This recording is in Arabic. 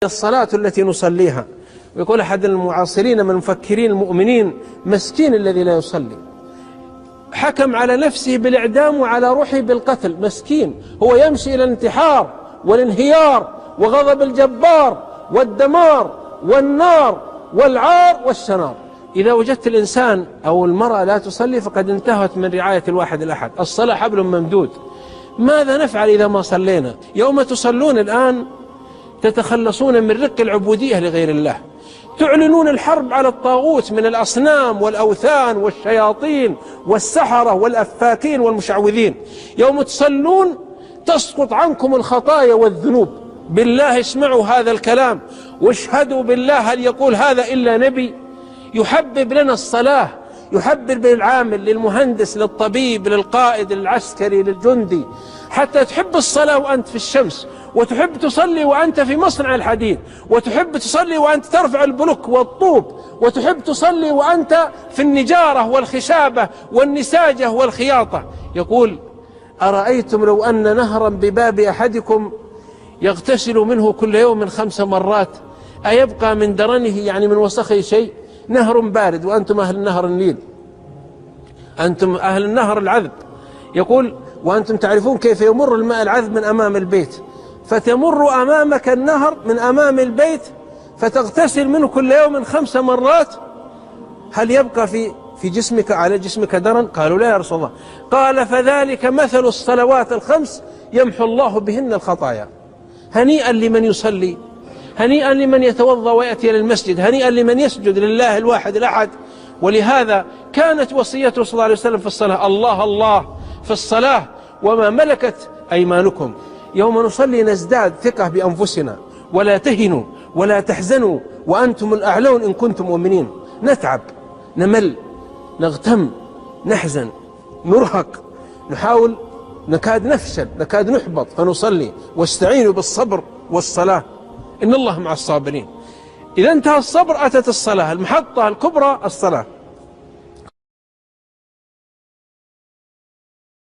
الصلاة التي نصليها. ويقول أحد المعاصرين من المفكرين المؤمنين: مسكين الذي لا يصلي، حكم على نفسه بالإعدام وعلى روحه بالقتل. مسكين، هو يمشي إلى الانتحار والانهيار وغضب الجبار والدمار والنار والعار والشنار. إذا وجدت الإنسان أو المرأة لا تصلي فقد انتهت من رعاية الواحد الأحد. الصلاة حبل ممدود. ماذا نفعل إذا ما صلينا؟ يوم تصلون الآن تتخلصون من رق العبودية لغير الله، تعلنون الحرب على الطاغوت من الأصنام والأوثان والشياطين والسحرة والأفاكين والمشعوذين. يوم تصلون تسقط عنكم الخطايا والذنوب. بالله اسمعوا هذا الكلام واشهدوا بالله، هل يقول هذا إلا نبي؟ يحبب لنا الصلاة، يحبب للعامل، للمهندس، للطبيب، للقائد، للعسكري، للجندي، حتى تحب الصلاة وأنت في الشمس، وتحب تصلي وأنت في مصنع الحديد، وتحب تصلي وأنت ترفع البلوك والطوب، وتحب تصلي وأنت في النجارة والخشابة والنساجة والخياطة. يقول: أرأيتم لو أن نهرا بباب أحدكم يغتسل منه كل يوم 5 مرات أيبقى من درنه، يعني من وسخه، شيء؟ نهر بارد وأنتم أهل النهر النيل، أنتم أهل النهر العذب. يقول: وأنتم تعرفون كيف يمر الماء العذب من أمام البيت، فتمر أمامك النهر من أمام البيت فتغتسل منه كل يوم 5 مرات، هل يبقى في جسمك على جسمك درن؟ قالوا: لا يا رسول الله. قال: فذلك مثل الصلوات ال5 يمحو الله بهن الخطايا. هنيئا لمن يصلي، هنيئا لمن يتوضأ ويأتي للمسجد، هنيئا لمن يسجد لله الواحد الأحد. ولهذا كانت وصيته صلى الله عليه وسلم في الصلاة: الله الله في الصلاة وما ملكت أيمانكم. يوم نصلي نزداد ثقة بأنفسنا، ولا تهنوا ولا تحزنوا وأنتم الأعلون إن كنتم مؤمنين. نتعب، نمل، نغتم، نحزن، نرهق، نحاول، نكاد نفشل، نكاد نحبط، فنصلي. واستعينوا بالصبر والصلاة، إن الله مع الصابرين. إذا انتهى الصبر أتت الصلاة، المحطة الكبرى الصلاة.